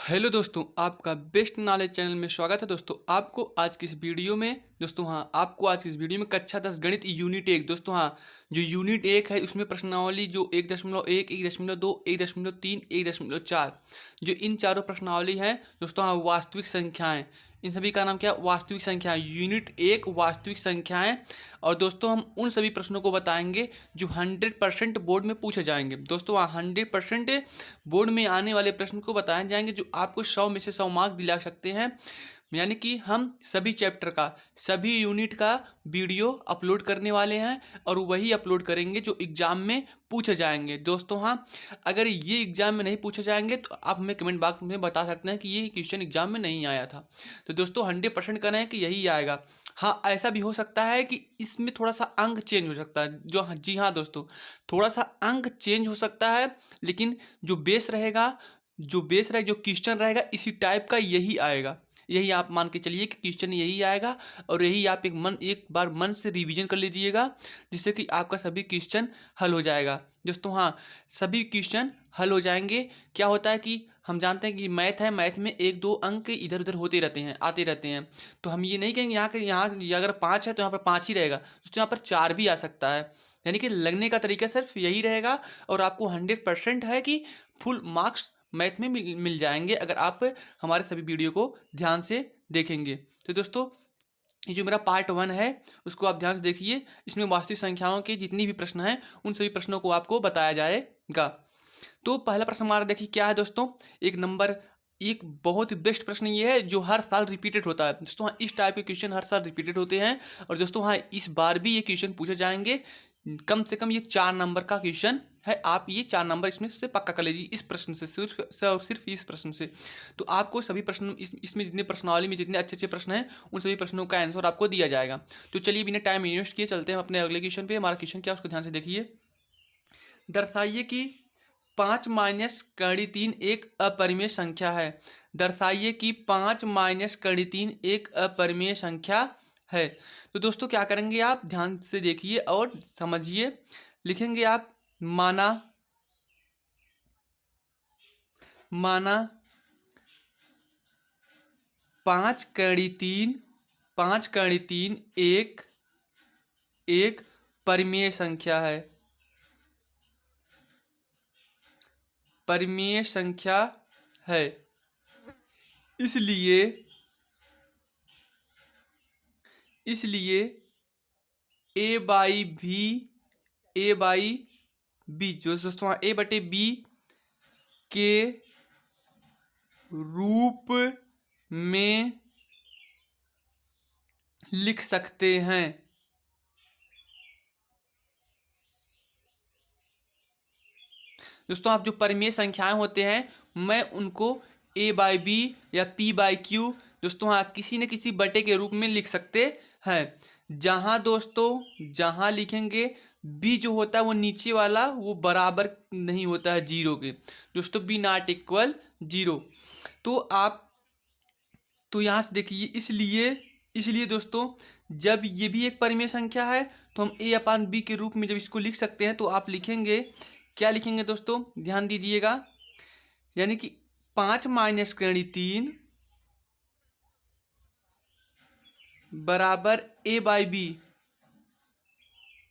Hello दोस्तों, आपका best knowledge channel में स्वागत है। दोस्तों आपको आज की इस वीडियो में आपको आज की इस वीडियो में कक्षा 10 गणित यूनिट 1 जो यूनिट 1 है उसमें प्रश्नावली जो 1.1, 1.2, 1.3, 1.4 जो इन चारों प्रश्नावली हैं वास्तविक संख्याएं। इन सभी का नाम क्या है? वास्तविक संख्याएं। यूनिट 1 वास्तविक संख्याएं। और दोस्तों हम उन सभी प्रश्नों को बताएंगे जो 100% बोर्ड में पूछे जाएंगे। दोस्तों 100% बोर्ड में आने वाले प्रश्न को बताए जाएंगे जो आपको 100 में से 100 मार्क्स दिला सकते हैं। यानी कि हम सभी चैप्टर का, सभी यूनिट का वीडियो अपलोड करने वाले हैं और वही अपलोड करेंगे जो एग्जाम में पूछे जाएंगे। दोस्तों अगर ये एग्जाम में नहीं पूछे जाएंगे तो आप हमें कमेंट बॉक्स में बता सकते हैं कि ये क्वेश्चन एग्जाम में नहीं आया था। तो दोस्तों 100% कहना है कि यही आएगा। ऐसा भी हो सकता है कि इसमें थोड़ा सा अंक चेंज हो सकता है। जी हाँ दोस्तों, थोड़ा सा अंक चेंज हो सकता है, लेकिन जो बेस रहेगा, जो क्वेश्चन रहेगा इसी टाइप का यही आएगा। यही आप मान के चलिए कि क्वेश्चन यही आएगा और यही आप एक बार मन से रिवीजन कर लीजिएगा, जिससे कि आपका सभी क्वेश्चन हल हो जाएगा। दोस्तों सभी क्वेश्चन हल हो जाएंगे। क्या होता है कि हम जानते हैं कि मैथ है, मैथ में 1-2 अंक इधर उधर होते रहते हैं, आते रहते हैं। तो हम ये नहीं कहेंगे यहाँ अगर 5 है तो यहाँ पर 5 ही रहेगा, दोस्तों यहाँ पर 4 भी आ सकता है। यानी कि लगने का तरीका सिर्फ यही रहेगा और आपको 100% है कि फुल मार्क्स मैथ में मिल जाएंगे अगर आप हमारे सभी वीडियो को ध्यान से देखेंगे। तो दोस्तों ये जो मेरा पार्ट 1 है उसको आप ध्यान से देखिए। इसमें वास्तविक संख्याओं के जितनी भी प्रश्न हैं उन सभी प्रश्नों को आपको बताया जाएगा। तो पहला प्रश्न हमारा देखिए क्या है दोस्तों। एक बहुत ही बेस्ट प्रश्न ये है जो हर साल रिपीटेड होता है। दोस्तों इस टाइप के क्वेश्चन हर साल रिपीटेड होते हैं और दोस्तों इस बार भी ये क्वेश्चन पूछे जाएंगे। कम से कम ये 4 नंबर का क्वेश्चन है। आप ये 4 नंबर इसमें से पक्का कर लीजिए, इस प्रश्न से, सिर्फ इस प्रश्न से। तो आपको सभी प्रश्न इसमें जितने प्रश्नावली में जितने अच्छे अच्छे प्रश्न हैं उन सभी प्रश्नों का आंसर आपको दिया जाएगा। तो चलिए बिना टाइम इन्वेस्ट किए चलते हैं अपने अगले क्वेश्चन पे। हमारा क्वेश्चन क्या है उसको ध्यान से देखिए। दर्शाइए कि 5 माइनस कड़ी 3 एक अपरिमेय संख्या है। दर्शाइए कि 5 माइनस कड़ी 3 एक अपरिमेय संख्या है। तो दोस्तों क्या करेंगे, आप ध्यान से देखिए और समझिए। लिखेंगे आप माना 5 कड़ी 3 एक परिमेय संख्या है। परिमेय संख्या है, इसलिए ए बाई बी जो दोस्तों ए बटे बी के रूप में लिख सकते हैं। दोस्तों आप जो परिमेय संख्याएं होते हैं मैं उनको ए बाई बी या पी बाई क्यू दोस्तों किसी न किसी बटे के रूप में लिख सकते हैं। जहां लिखेंगे बी जो होता है वो नीचे वाला वो बराबर नहीं होता है जीरो के। दोस्तों बी नॉट इक्वल जीरो। तो आप तो यहाँ से देखिए, इसलिए दोस्तों जब ये भी एक परिमेय संख्या है तो हम ए अपान बी के रूप में जब इसको लिख सकते हैं तो आप लिखेंगे, क्या लिखेंगे दोस्तों ध्यान दीजिएगा। यानी कि 5 माइनस कड़ी 3 बराबर ए बाई बी।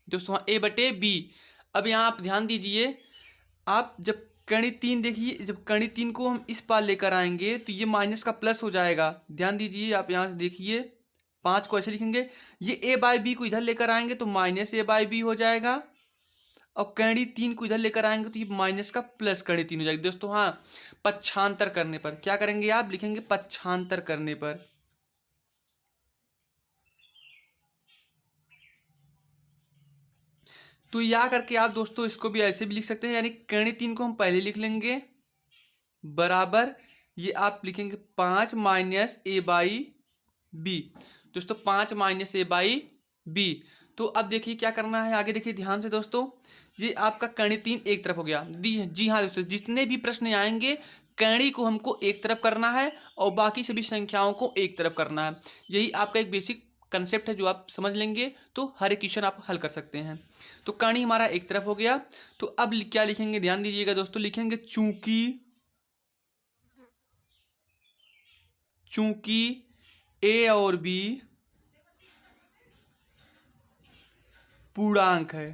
दोस्तों ए बटे बी। अब यहाँ आप ध्यान दीजिए, आप जब कड़ी 3 देखिए, जब कड़ी 3 को हम इस पार लेकर आएंगे तो ये माइनस का प्लस हो जाएगा। ध्यान दीजिए, आप यहाँ से देखिए 5 को ऐसे लिखेंगे, ये ए बाई बी को इधर लेकर आएंगे तो माइनस ए बाई बी हो जाएगा और कड़ी 3 को इधर लेकर आएंगे तो ये माइनस का प्लस कड़ी 3 हो जाएगी। दोस्तों पक्षांतर करने पर क्या करेंगे, आप लिखेंगे पक्षांतर करने पर। तो या करके आप दोस्तों इसको भी ऐसे भी लिख सकते हैं। यानी कड़ी 3 को हम पहले लिख लेंगे बराबर ये आप लिखेंगे 5 माइनस ए बाई बी। दोस्तों 5 माइनस ए बाई बी। तो अब देखिए क्या करना है आगे, देखिए ध्यान से दोस्तों। ये आपका कड़ी 3 एक तरफ हो गया। जी हाँ दोस्तों, जितने भी प्रश्न आएंगे कड़ी को हमको एक तरफ करना है और बाकी सभी संख्याओं को एक तरफ करना है। यही आपका एक बेसिक कंसेप्ट है जो आप समझ लेंगे तो हर एक क्वेश्चन आप हल कर सकते हैं। तो कड़ी हमारा एक तरफ हो गया। तो अब क्या लिखेंगे ध्यान दीजिएगा दोस्तों, लिखेंगे चूंकि चूंकि ए और बी पूर्णांक है।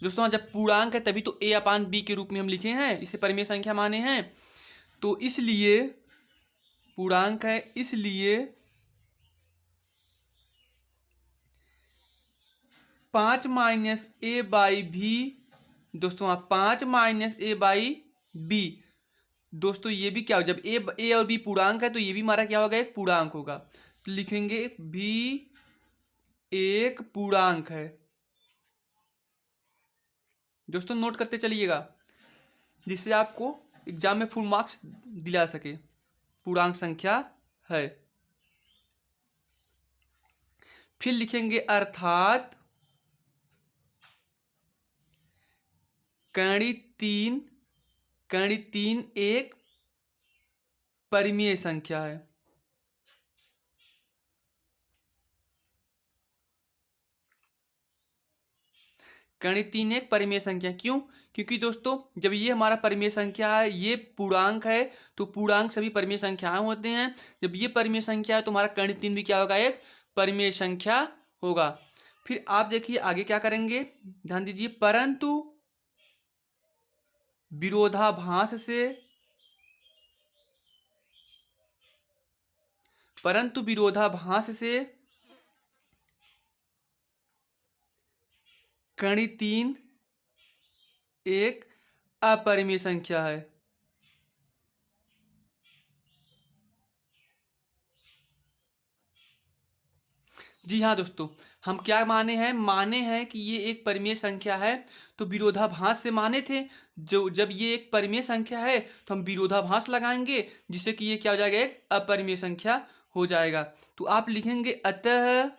दोस्तों जब पूर्णांक है तभी तो ए अपान बी के रूप में हम लिखे हैं, इसे परिमेय संख्या माने हैं। तो इसलिए पूर्णांक है, इसलिए 5 माइनस ए बाई भी, दोस्तों 5 माइनस ए बाई बी। दोस्तों ये भी क्या हो, जब ए और बी पूर्णांक है तो ये भी हमारा क्या होगा, एक पूर्णांक होगा। तो लिखेंगे बी एक पूर्णांक है। दोस्तों नोट करते चलिएगा जिससे आपको एग्जाम में फुल मार्क्स दिला सके। पूर्णांक संख्या है। फिर लिखेंगे अर्थात कर्ण 3 एक परिमेय संख्या है। कर्ण 3 एक परिमेय संख्या क्यों? क्योंकि दोस्तों जब ये हमारा परिमेय संख्या है, ये पूर्णांक है, तो पूर्णांक सभी परिमेय संख्याएं होते हैं। जब ये परिमेय संख्या है तो हमारा कर्ण 3 भी क्या होगा, एक परिमेय संख्या होगा। फिर आप देखिए आगे क्या करेंगे, ध्यान दीजिए, परंतु विरोधाभास से कर्ण 3 एक अपरिमेय संख्या है। जी हाँ दोस्तों, हम क्या माने हैं कि ये एक परिमेय संख्या है, तो विरोधाभास से माने थे। जब ये एक परिमेय संख्या है तो हम विरोधाभास लगाएंगे, जिससे कि ये क्या हो जाएगा, एक अपरिमेय संख्या हो जाएगा। तो आप लिखेंगे अतः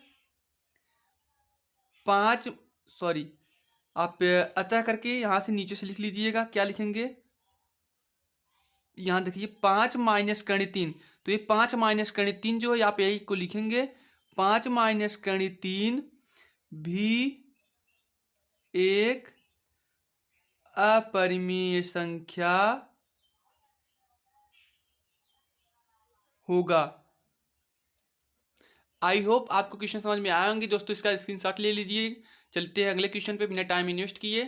आप अतः करके यहां से नीचे से लिख लीजिएगा। क्या लिखेंगे, यहां देखिए 5 माइनस कर्ण 3, तो ये 5 माइनस कर्ण 3 जो है आप यही को लिखेंगे, 5 माइनस कर्ण 3 भी एक अपरिमेय संख्या होगा। आई होप आपको क्वेश्चन समझ में आए होंगे दोस्तों, इसका स्क्रीनशॉट ले लीजिए। चलते हैं अगले क्वेश्चन पे बिना टाइम इन्वेस्ट किए।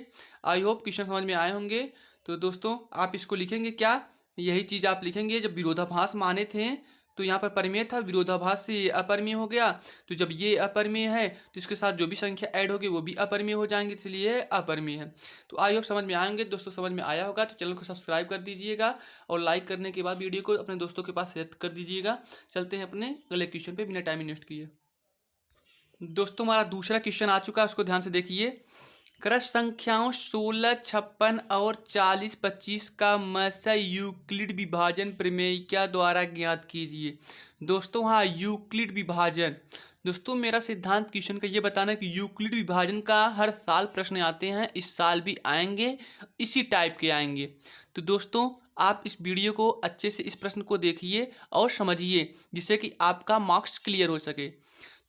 आई होप क्वेश्चन समझ में आए होंगे। तो दोस्तों आप इसको लिखेंगे क्या, यही चीज़ आप लिखेंगे, जब विरोधाभास माने थे तो यहाँ पर परिमेय था, विरोधाभास से ये अपरिमेय हो गया। तो जब ये अपरिमेय है तो इसके साथ जो भी संख्या ऐड होगी वो भी अपरिमेय हो जाएंगे, इसलिए ये अपरिमेय है। तो आई होप समझ में आएंगे दोस्तों, समझ में आया होगा तो चैनल को सब्सक्राइब कर दीजिएगा और लाइक करने के बाद वीडियो को अपने दोस्तों के पास शेयर कर दीजिएगा। चलते हैं अपने अगले क्वेश्चन पे बिना टाइम इन्वेस्ट किए। दोस्तों हमारा दूसरा क्वेश्चन आ चुका है, उसको ध्यान से देखिए। क्रस संख्याओं 16, 56 और 40, 25 का मस्य यूक्लिड विभाजन प्रमेयिका द्वारा ज्ञात कीजिए। दोस्तों हाँ, यूक्लिड विभाजन। दोस्तों मेरा सिद्धांत क्वेश्चन का ये बताना है कि यूक्लिड विभाजन का हर साल प्रश्न आते हैं, इस साल भी आएंगे, इसी टाइप के आएंगे। तो दोस्तों आप इस वीडियो को अच्छे से इस प्रश्न को देखिए और समझिए, जिससे कि आपका मार्क्स क्लियर हो सके।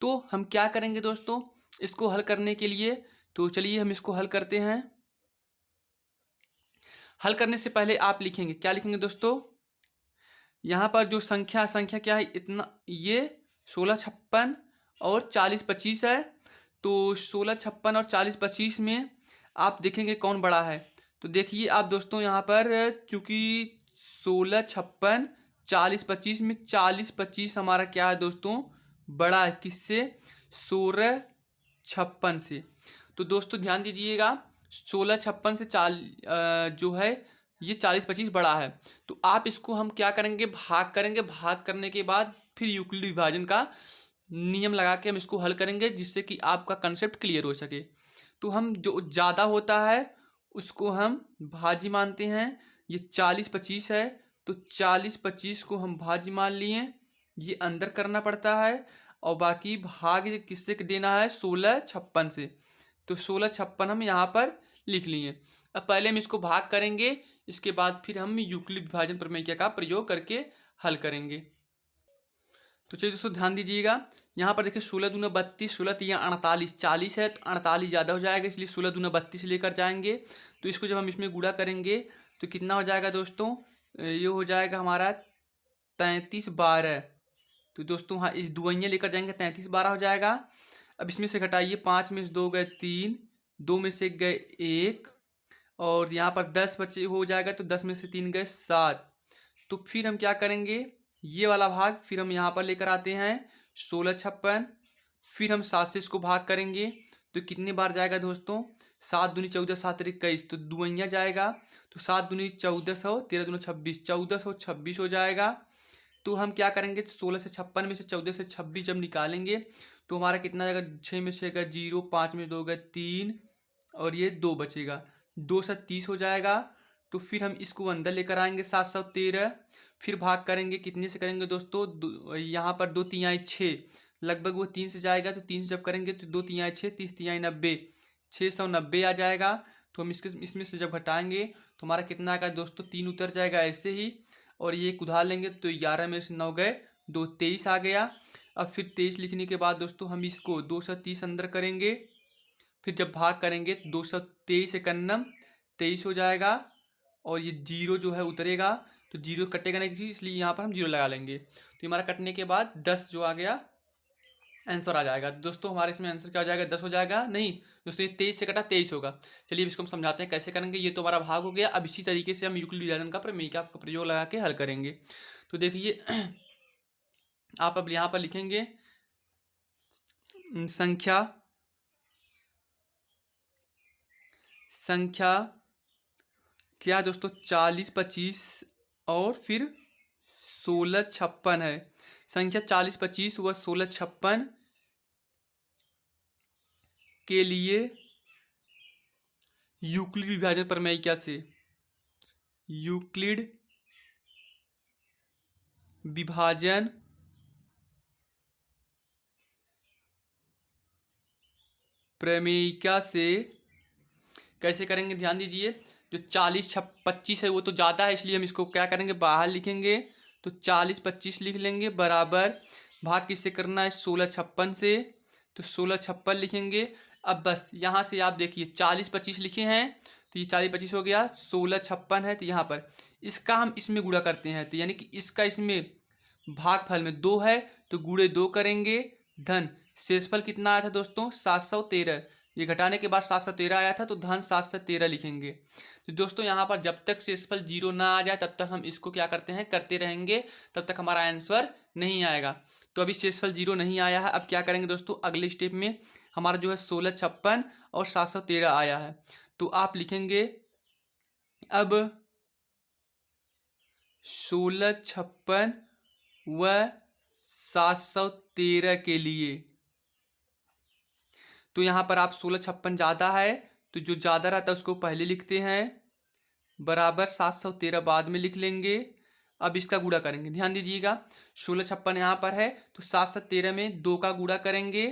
तो हम क्या करेंगे दोस्तों इसको हल करने के लिए, तो चलिए हम इसको हल करते हैं। हल करने से पहले आप लिखेंगे, क्या लिखेंगे दोस्तों, यहाँ पर जो संख्या क्या है, इतना ये 16, 56 और 40, 25 है। तो 16, 56 और 40, 25 में आप देखेंगे कौन बड़ा है। तो देखिए आप दोस्तों यहाँ पर चूंकि 16, 56, 40, 25 में 40, 25 हमारा क्या है दोस्तों, बड़ा है किससे, 16, 56 से। तो दोस्तों ध्यान दीजिएगा, 16, 56 से जो है ये 40, 25 बड़ा है। तो आप इसको हम क्या करेंगे, भाग करेंगे, भाग करने के बाद फिर यूक्लिड विभाजन का नियम लगा के हम इसको हल करेंगे, जिससे कि आपका कंसेप्ट क्लियर हो सके। तो हम जो ज़्यादा होता है उसको हम भाज्य मानते हैं। ये 40, 25 है तो 40, 25 को हम भाज्य मान लिए, ये अंदर करना पड़ता है, और बाकी भाग किससे देना है, 16, 56 से। तो 16, 56 हम यहाँ पर लिख लिए। अब पहले हम इसको भाग करेंगे, इसके बाद फिर हम यूक्लिड विभाजन प्रमेय का प्रयोग करके हल करेंगे। तो चलिए दोस्तों ध्यान दीजिएगा, यहाँ पर देखिए 16 दूना 32, 16 3 48, 40 है तो 48 ज़्यादा हो जाएगा, इसलिए 16 दूना 32 लेकर जाएंगे। तो इसको जब हम इसमें गुणा करेंगे तो कितना हो जाएगा दोस्तों, ये हो जाएगा हमारा 33/12। तो दोस्तों हाँ, इस दुवैया लेकर जाएंगे 33/12 हो जाएगा। अब इसमें से घटाइए, 5 में से 2 गए 3, 2 में से 1 गए 1, और यहाँ पर 10 बचे हो जाएगा, तो 10 में से 3 गए 7। तो फिर हम क्या करेंगे, ये वाला भाग फिर हम यहाँ पर लेकर आते हैं 1656। फिर हम 7 से इसको भाग करेंगे तो कितनी बार जाएगा दोस्तों, 7 दूनी 14, 7 21, तो दुवैया जाएगा। तो 7 दूनी 1400, 13 दूनी 26, 1426 हो जाएगा। तो हम क्या करेंगे, 16 से 56 में से 14 से 26 जब निकालेंगे तो हमारा कितना जाएगा, 6 में से 0, 5 में 2 3, और ये 2 बचेगा, 230 हो जाएगा। तो फिर हम इसको अंदर लेकर आएंगे 713। फिर भाग करेंगे, कितने से करेंगे दोस्तों, यहाँ पर 2 तिहाई 6, लगभग वो 3 से जाएगा, तो 3 से जब करेंगे तो 2 तिहाई 6, 30 तिहाई 90, 690 आ जाएगा। तो हम इसमें से जब घटाएंगे तो हमारा कितना आएगा दोस्तों, 3 उतर जाएगा ऐसे ही, और ये एक उधार लेंगे तो 11 में से 9 गए 2, 23 आ गया। अब फिर 23 लिखने के बाद दोस्तों हम इसको 230 अंदर करेंगे। फिर जब भाग करेंगे तो 223 एकन्नम 23 हो जाएगा, और ये जीरो जो है उतरेगा, तो जीरो कटेगा नहीं किसी, इसलिए यहाँ पर हम जीरो लगा लेंगे। तो हमारा कटने के बाद 10 जो आ गया आंसर आ जाएगा। दोस्तों हमारे इसमें आंसर क्या हो जाएगा, 10 हो जाएगा, नहीं दोस्तों ये 23 से कटा 23 होगा। चलिए अब इसको हम समझाते हैं कैसे करेंगे। ये तो हमारा भाग हो गया। अब इसी तरीके से हम यूक्लिड विभाजन का प्रमेय का प्रयोग लगा के हल करेंगे। तो देखिए आप अब यहाँ पर लिखेंगे संख्या क्या दोस्तों, 40, 25 और फिर 16, 56 है। संख्या 40, 25 व 16, 56 के लिए यूक्लिड विभाजन प्रमेय क्या से, यूक्लिड विभाजन प्रमेयिका से कैसे करेंगे, ध्यान दीजिए। जो 40, 25 है वो तो ज़्यादा है, इसलिए हम इसको क्या करेंगे, बाहर लिखेंगे। तो 40, 25 लिख लेंगे, बराबर भाग किससे करना है, 16, 56 से, तो 16, 56 लिखेंगे। अब बस यहाँ से आप देखिए 40, 25 लिखे हैं, तो ये 40, 25 हो गया, 16, 56 है, तो यहाँ पर इसका हम इसमें गुणा करते हैं, तो यानी कि इसका इसमें भागफल में 2 है तो गुणे 2 करेंगे, धन शेषफल कितना आया था दोस्तों, 713। ये घटाने के बाद 713 आया था, तो धन 713 लिखेंगे। तो दोस्तों यहाँ पर जब तक शेषफल 0 ना आ जाए तब तक हम इसको क्या करते हैं, करते रहेंगे, तब तक हमारा आंसर नहीं आएगा। तो अभी शेषफल 0 नहीं आया है। अब क्या करेंगे दोस्तों, अगले स्टेप में हमारा जो है 16, 56 और 713 आया है। तो आप लिखेंगे अब 16, 56 व 713 के लिए, तो यहाँ पर आप 16, 56 ज़्यादा है, तो जो ज़्यादा रहता है उसको पहले लिखते हैं, बराबर 713 बाद में लिख लेंगे। अब इसका गुणा करेंगे, ध्यान दीजिएगा, 16, 56 यहाँ पर है, तो 713 में 2 का गुणा करेंगे,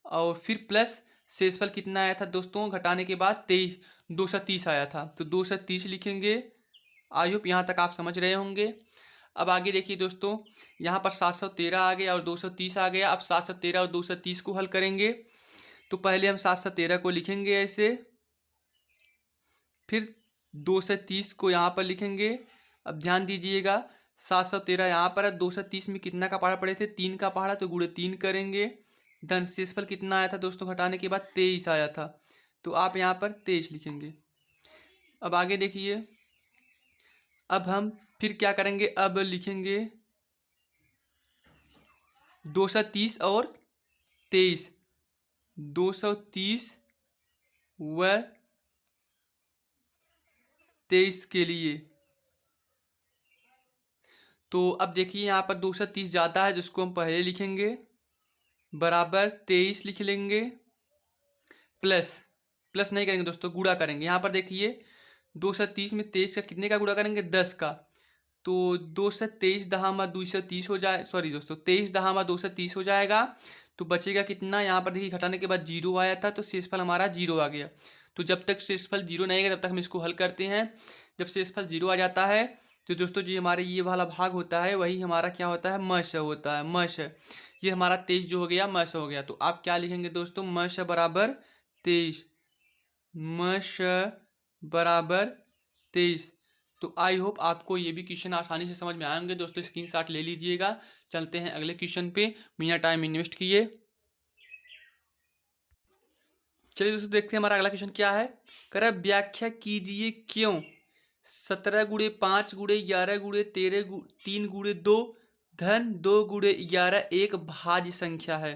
और फिर प्लस शेषफल कितना आया था दोस्तों, घटाने के बाद 23, 230 आया था, तो 230 लिखेंगे। आई होप यहाँ तक आप समझ रहे होंगे। अब आगे देखिए दोस्तों, यहाँ पर 713 आ गया और 230 आ गया। अब 713 और 230 को हल करेंगे, तो पहले हम 713 को लिखेंगे ऐसे, फिर 230 को यहाँ पर लिखेंगे। अब ध्यान दीजिएगा, 713 यहाँ पर है, 230 में कितना का पहाड़ा पड़े थे, 3 का पहाड़ा, तो गुणे 3 करेंगे। धन शेषफल कितना आया था दोस्तों, घटाने के बाद 23 आया था, तो आप यहाँ पर 23 लिखेंगे। अब आगे देखिए, अब हम फिर क्या करेंगे, अब लिखेंगे 230 और 23, 230 व 23 के लिए। तो अब देखिए यहाँ पर 230 ज़्यादा है, जिसको हम पहले लिखेंगे, बराबर 23 लिख लेंगे, प्लस नहीं करेंगे दोस्तों, गुणा करेंगे। यहाँ पर देखिए 230 में 23 का कितने का गुणा करेंगे, 10 का, तो 223 दहामा 230 हो जाए, सॉरी दोस्तों 23 दहामा 230 हो जाएगा। तो बचेगा कितना, यहाँ पर देखिए घटाने के बाद 0 आया था, तो शेषफल हमारा 0 आ गया। तो जब तक शेषफल 0 नहीं आएगा तब तक हम इसको हल करते हैं। जब शेषफल 0 आ जाता है तो दोस्तों जो हमारे ये वाला भाग होता है वही हमारा क्या होता है, मश होता है, मश। ये हमारा 23 जो हो गया मश हो गया। तो आप क्या लिखेंगे दोस्तों, मश बराबर 23, मश बराबर 23। तो आई होप आपको ये भी क्वेश्चन आसानी से समझ में आएंगे दोस्तों, स्क्रीनशॉट ले लीजिएगा। चलते हैं अगले क्वेश्चन पे, बिना टाइम इन्वेस्ट किए। चलिए दोस्तों देखते हैं हमारा अगला क्वेश्चन क्या है। कह रहा है व्याख्या कीजिए क्यों 17 × 5 × 11 × 13 3 × 2 धन 2 × 11 एक भाज्य संख्या है।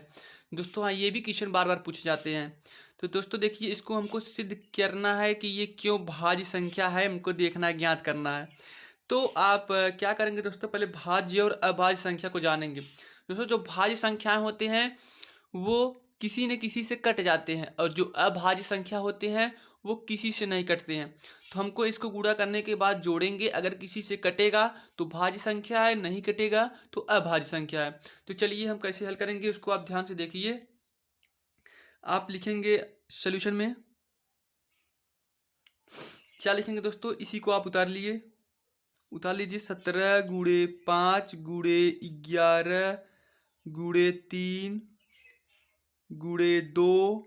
दोस्तों हाँ, ये भी क्वेश्चन बार बार पूछे जाते हैं। तो दोस्तों देखिए, इसको हमको सिद्ध करना है कि ये क्यों भाज्य संख्या है, हमको देखना है, ज्ञात करना है। तो आप क्या करेंगे दोस्तों, पहले भाज्य और अभाज्य संख्या को जानेंगे। दोस्तों जो भाज्य संख्याएं होते हैं वो किसी न किसी से कट जाते हैं, और जो अभाज्य संख्या होते हैं वो किसी से नहीं कटते हैं। तो हमको इसको गुणा करने के बाद जोड़ेंगे, अगर किसी से कटेगा तो भाज्य संख्या है, नहीं कटेगा तो अभाज्य संख्या है। तो चलिए हम कैसे हल करेंगे उसको आप ध्यान से देखिए। आप लिखेंगे सॉल्यूशन में क्या लिखेंगे दोस्तों, इसी को आप उतार लीजिए 17 × 5 × 11 × 3 × 2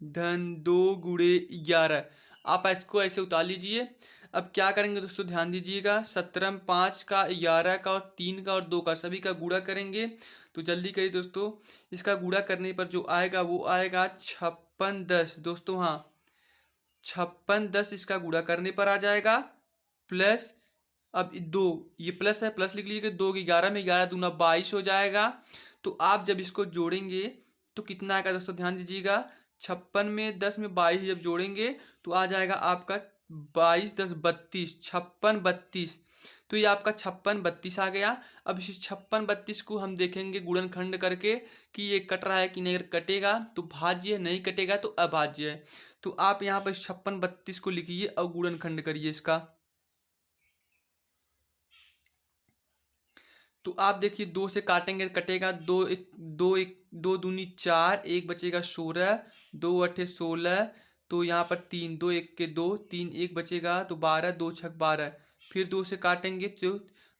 धन 2 × 11। आप इसको ऐसे उतार लीजिए। अब क्या करेंगे दोस्तों, ध्यान दीजिएगा, 17 में 5 का, 11 का और 3 का और 2 का सभी का गुणा करेंगे। तो जल्दी करिए दोस्तों, इसका गुणा करने पर जो आएगा वो आएगा 56×10 दोस्तों। हाँ 56×10 इसका गुणा करने पर आ जाएगा, प्लस अब 2, ये प्लस है, प्लस लिख लीजिए, 2 × 11 में 11 दूना 22 हो जाएगा। तो आप जब इसको जोड़ेंगे तो कितना आएगा दोस्तों, ध्यान दीजिएगा, 56 में 10 में 22 जब जोड़ेंगे तो आ जाएगा आपका 22 10 32, 56 32। तो ये आपका 56 32 आ गया। अब इस 56 32 को हम देखेंगे गुणनखंड करके कि ये कट रहा है कि नहीं। अगर कटेगा तो भाज्य है, नहीं कटेगा तो अभाज्य है। तो आप यहाँ पर 56 32 को लिखिए और गुणनखंड करिए इसका। तो आप देखिए 2 से काटेंगे तो कटेगा, 2 दूनी 4, 1 बचेगा 16, 2 अठे 16। तो यहाँ पर 3, 2 1 के 2, 3 1 बचेगा तो 12, 2 छक 12। फिर 2 से काटेंगे तो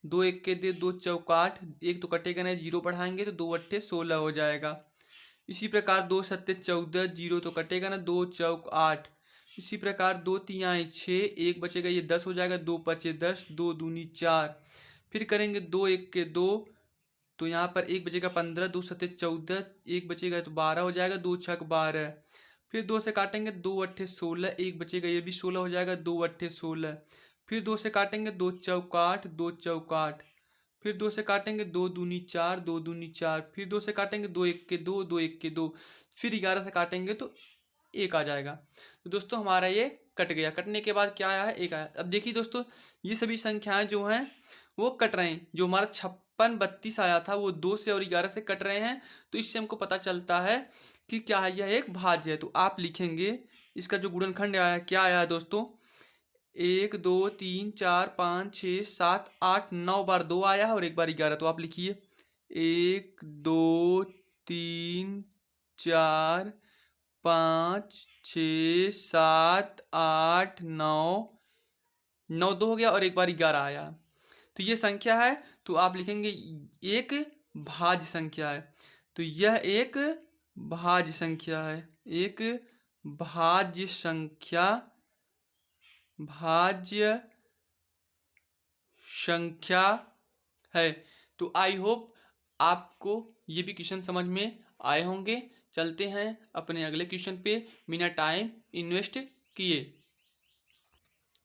2 1 के दे 2 चौक 8, 1 तो कटेगा नहीं, 0 बढ़ाएंगे तो 2 अट्ठे 16 हो जाएगा। इसी प्रकार 2 सत्ते 14, 0 तो कटेगा ना, 2 चौक 8। इसी प्रकार 2 तिहाई 6, 1 बचेगा, ये 10 हो जाएगा, 2 पचे 10, 2 दूनी 4। फिर करेंगे 2 1 के 2, तो यहाँ पर 1 बचेगा 15, 2 सत्ते 14, 1 बचेगा तो 12 हो जाएगा, 2 छक 12। फिर 2 से काटेंगे 2 अट्ठे 16, 1 बचेगा, ये भी 16 हो जाएगा, 2 अट्ठे 16। फिर 2 से काटेंगे 2 चौक 8, 2 चौक 8। फिर 2 से काटेंगे 2 दूनी 4, 2 दूनी 4। फिर 2 से काटेंगे 2 1 के 2, 2 1 के 2। फिर 11 से काटेंगे तो 1 आ जाएगा। तो दोस्तों हमारा ये कट गया। कटने के बाद क्या आया है, 1 आया। अब देखिए दोस्तों, ये सभी संख्याएं जो हैं वो कट रहे हैं। जो हमारा 56 32 आया था वो 2 से और 11 से कट रहे हैं। तो इससे हमको पता चलता है कि क्या है, यह एक भाज्य है। तो आप लिखेंगे इसका जो गुणनखंड आया है, क्या आया है दोस्तों, 1 2 3 4 5 6 7 8 9 बार 2 आया है और 1 बार 11। तो आप लिखिए 1 2 3 4 5 6 7 8 9, 9 2 हो गया और 1 बार 11 आया। तो ये संख्या है। तो आप लिखेंगे एक भाज्य संख्या है। तो यह एक भाज्य संख्या है, एक भाज्य संख्या, भाज्य संख्या है। तो आई होप आपको ये भी क्वेश्चन समझ में आए होंगे। चलते हैं अपने अगले क्वेश्चन पे, बिना टाइम इन्वेस्ट किए।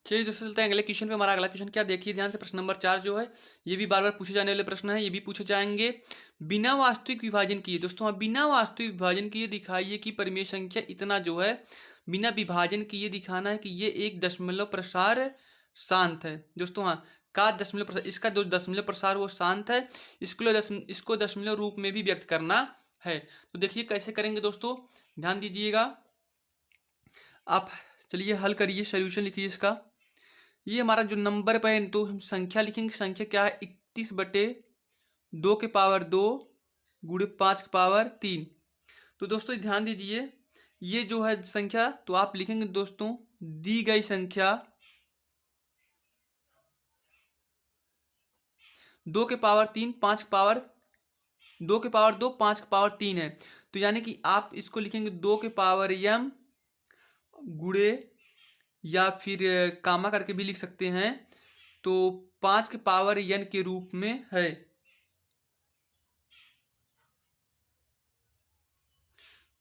चलिए दोस्तों चलते हैं अगले क्वेश्चन पे। हमारा अगला क्वेश्चन क्या, देखिए ध्यान से, प्रश्न नंबर 4 जो है ये भी बार बार पूछे जाने वाले प्रश्न है, ये भी पूछे जाएंगे। बिना वास्तविक विभाजन किए दोस्तों, हाँ बिना वास्तविक विभाजन किए दिखाइए कि परिमेय संख्या इतना जो है, बिना विभाजन किए दिखाना है कि ये एक दशमलव प्रसार शांत है दोस्तों। हाँ का दशमलव प्रसार, इसका जो दशमलव प्रसार वो शांत है, इसको दशमलव रूप में भी व्यक्त करना है। तो देखिए कैसे करेंगे दोस्तों, ध्यान दीजिएगा। आप चलिए हल करिए, सोल्यूशन लिखिए इसका। ये हमारा जो नंबर पे है तो हम संख्या लिखेंगे। संख्या क्या है, 21/2 के पावर 2 गुणे 5 के पावर 3। तो दोस्तों ध्यान दीजिए, ये जो है संख्या, तो आप लिखेंगे दोस्तों दी गई संख्या 2 के पावर 3, 5 के पावर 2 के पावर 2, 5 के पावर 3 है। तो यानी कि आप इसको लिखेंगे 2 के पावर m गुणे, या फिर कामा करके भी लिख सकते हैं, तो 5 के पावर n के रूप में है।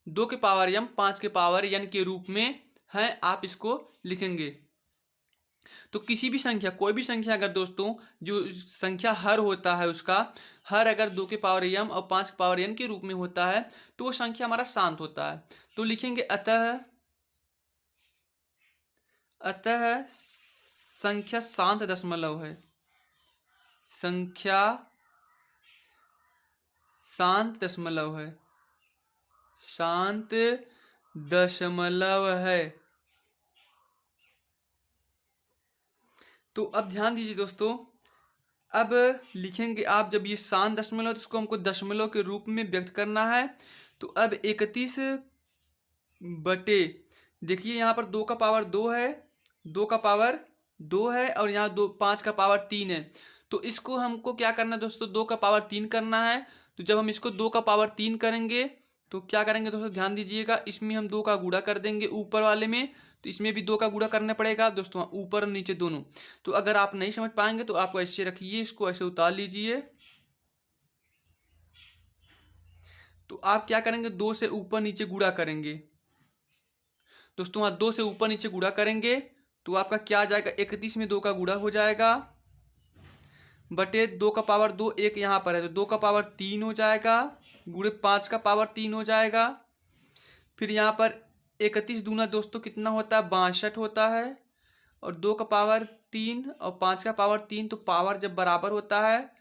2 के पावर m 5 के पावर n के रूप में है, आप इसको लिखेंगे। तो किसी भी संख्या, कोई भी संख्या अगर दोस्तों जो संख्या हर होता है उसका हर अगर 2 के पावर m और 5 के पावर n के रूप में होता है तो वो संख्या हमारा शांत होता है। तो लिखेंगे अतः संख्या शांत दशमलव है। संख्या शांत दशमलव है। शांत दशमलव है। तो अब ध्यान दीजिए दोस्तों, अब लिखेंगे आप जब ये शांत दशमलव तो इसको हमको दशमलव के रूप में व्यक्त करना है। तो अब 31 बटे, देखिए यहाँ पर 2 का पावर 2 है, 2 का पावर 2 है और यहाँ 5 का पावर 3 है। तो इसको हमको क्या करना है दोस्तों, 2 का पावर 3 करना है। तो जब हम इसको 2 का पावर 3 करेंगे तो क्या करेंगे दोस्तों, ध्यान दीजिएगा, इसमें हम 2 का गुणा कर देंगे ऊपर वाले में, तो इसमें भी 2 का गुणा करना पड़ेगा दोस्तों, ऊपर और नीचे दोनों। तो अगर आप नहीं समझ पाएंगे तो आप ऐसे रखिए, इसको ऐसे उतार लीजिए। तो आप क्या करेंगे, 2 से ऊपर नीचे गुणा करेंगे दोस्तों, वहाँ 2 से ऊपर नीचे गुणा करेंगे तो आपका क्या आ जाएगा, 31 में 2 का गुणा हो जाएगा बटे 2 का पावर 2, एक यहाँ पर है तो 2 का पावर 3 हो जाएगा, गुणे 5 का पावर 3 हो जाएगा। फिर यहाँ पर 31 दूना दोस्तों कितना होता है, 62 होता है, और 2 का पावर 3 और 5 का पावर 3, तो पावर जब बराबर होता है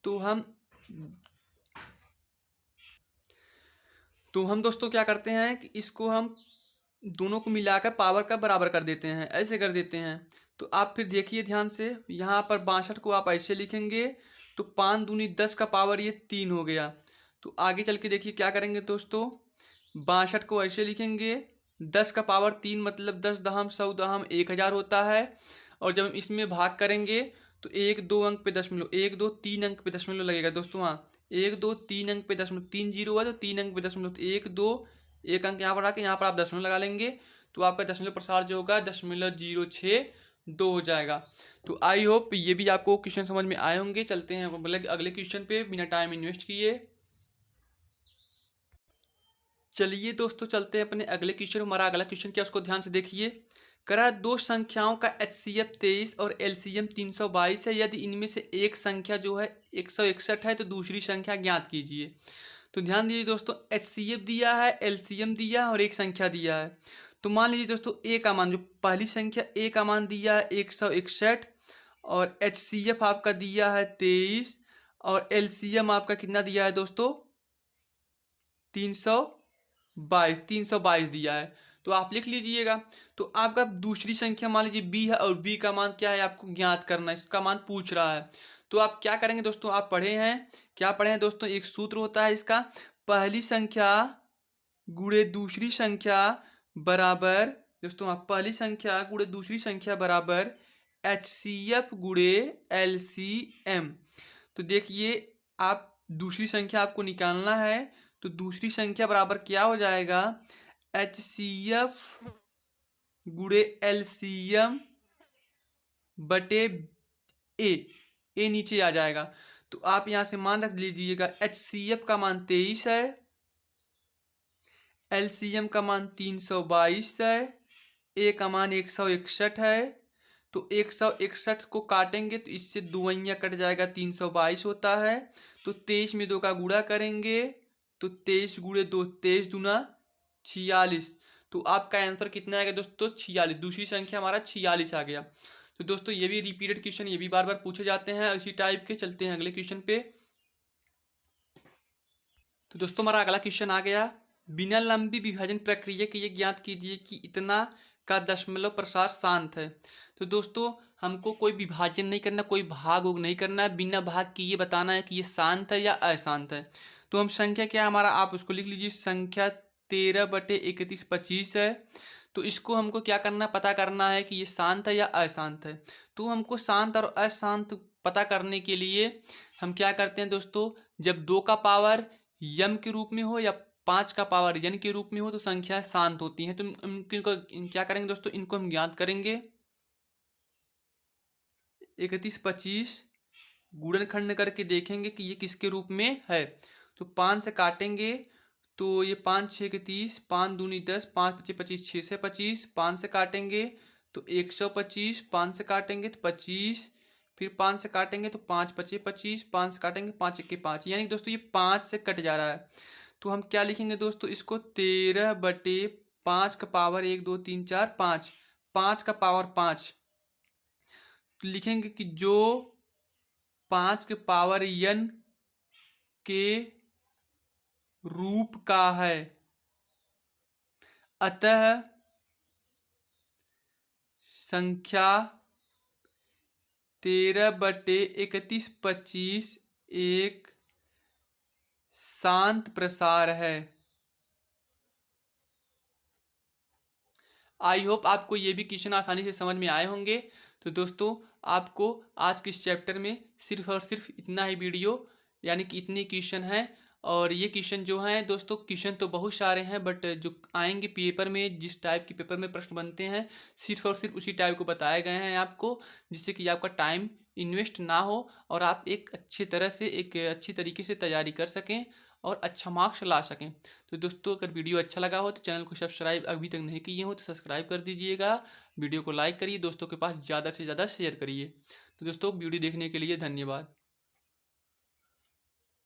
तो हम दोस्तों क्या करते हैं कि इसको हम दोनों को मिलाकर पावर का बराबर कर देते हैं, ऐसे कर देते हैं। तो आप फिर देखिए ध्यान से, यहाँ पर 62 को आप ऐसे लिखेंगे तो 5 दूनी 10 का पावर ये 3 हो गया। तो आगे चल के देखिए क्या करेंगे दोस्तों, 62 को ऐसे लिखेंगे, 10 का पावर 3 मतलब 10 दहम 100 दहम 1000 होता है। और जब हम इसमें भाग करेंगे तो 1 2 अंक पे दशमलव, 1 2 3 अंक पे दशमलव लगेगा दोस्तों। हाँ 1 2 3 अंक पे दशमलव, 3 जीरो है तो 3 अंक पे दशमलव, 1 2 1 अंक यहाँ पर आके यहाँ पर आप दशमलव लगा लेंगे तो आपका दशमलव प्रसार जो होगा 0.062 हो जाएगा। तो आई होप ये भी आपको क्वेश्चन समझ में आए होंगे। चलते हैं अगले क्वेश्चन पे बिना टाइम इन्वेस्ट किए। चलिए दोस्तों चलते हैं अपने अगले क्वेश्चन। हमारा अगला क्वेश्चन क्या उसको ध्यान से देखिए। करा दो संख्याओं का HCF 23 और LCM 322 है, यदि इनमें से एक संख्या जो है 161 है तो दूसरी संख्या ज्ञात कीजिए। तो ध्यान दीजिए दोस्तों, HCF दिया है, LCM दिया है और एक संख्या दिया है। तो मान लीजिए दोस्तों ए का मान, जो पहली संख्या ए का मान दिया है 161 और HCF आपका दिया है 23 और LCM आपका कितना दिया है दोस्तों 322 दिया है। तो आप लिख लीजिएगा। तो आपका दूसरी संख्या मान लीजिए बी है और बी का मान क्या है आपको ज्ञात करना है, इसका मान पूछ रहा है। तो आप क्या करेंगे दोस्तों, आप पढ़े हैं, क्या पढ़े हैं दोस्तों, एक सूत्र होता है इसका, पहली संख्या गुणे दूसरी संख्या बराबर दोस्तों, आप पहली संख्या गुणे दूसरी संख्या बराबर HCF गुणे LCM। तो देखिए आप दूसरी संख्या आपको निकालना है तो दूसरी संख्या बराबर क्या हो जाएगा, HCF गुणे LCM बटे ए नीचे आ जाएगा। तो आप यहां से मान रख लीजिएगा, HCF का मान 23 है, LCM का मान 322 है, ए का मान 161 है। तो 161 को काटेंगे तो इससे दुवैया कट जाएगा, 322 होता है। तो 23 में 2 का गुणा करेंगे तो 23 गुणे 2 23 दूना 46। तो आपका आंसर कितना आएगा दोस्तों 46, दूसरी संख्या हमारा 46 आ गया। तो दोस्तों ये भी रिपीटेड क्वेश्चन, ये भी बार बार पूछे जाते हैं इसी टाइप के। चलते हैं अगले क्वेश्चन पे। तो दोस्तों हमारा अगला क्वेश्चन आ गया, बिना लंबी विभाजन प्रक्रिया के ये ज्ञात कीजिए कि इतना का दशमलव प्रसार शांत है। तो दोस्तों हमको कोई विभाजन नहीं करना, कोई भाग उग नहीं करना है, बिना भाग की ये बताना है कि ये शांत है या अशांत है। तो हम संख्या क्या हमारा, आप उसको लिख लीजिए, संख्या 13 बटे 31 25 है। तो इसको हमको क्या करना है, पता करना है कि ये शांत है या अशांत है। तो हमको शांत और अशांत पता करने के लिए हम क्या करते हैं दोस्तों, जब 2 का पावर यम के रूप में हो या 5 का पावर यन के रूप में हो तो संख्याएं शांत होती हैं। तो इनको क्या करेंगे दोस्तों, इनको हम ज्ञात करेंगे। 31 25 गुणनखंड करके देखेंगे कि ये किसके रूप में है। तो 5 से काटेंगे तो ये 5 6 के 30, 5 दूनी 10, 5 पच्चीस 25, 6 से 25, 5 से काटेंगे तो 125, 5 से काटेंगे तो 25, फिर 5 से काटेंगे तो 5 पच्चीस 25, 5 से काटेंगे 5 1 5, यानी कि दोस्तों ये 5 से कट जा रहा है। तो हम क्या लिखेंगे दोस्तों, इसको 13/5 का पावर 1 2 3 4 5, 5 का पावर 5 लिखेंगे कि जो 5 के पावर n के रूप का है, अतः संख्या 13/3125 एक शांत प्रसार है। आई होप आपको ये भी क्वेश्चन आसानी से समझ में आए होंगे। तो दोस्तों आपको आज के इस चैप्टर में सिर्फ और सिर्फ इतना ही वीडियो, यानी कि इतनी क्वेश्चन है। और ये क्वेश्चन जो हैं दोस्तों, क्वेश्चन तो बहुत सारे हैं, बट जो आएंगे पेपर में, जिस टाइप के पेपर में प्रश्न बनते हैं, सिर्फ और सिर्फ उसी टाइप को बताए गए हैं आपको, जिससे कि आपका टाइम इन्वेस्ट ना हो और आप एक अच्छी तरह से, एक अच्छी तरीके से तैयारी कर सकें और अच्छा मार्क्स ला सकें। तो दोस्तों अगर वीडियो अच्छा लगा हो तो चैनल को सब्सक्राइब अभी तक नहीं किए हो तो सब्सक्राइब कर दीजिएगा, वीडियो को लाइक करिए, दोस्तों के पास ज़्यादा से ज़्यादा शेयर करिए। तो दोस्तों वीडियो देखने के लिए धन्यवाद।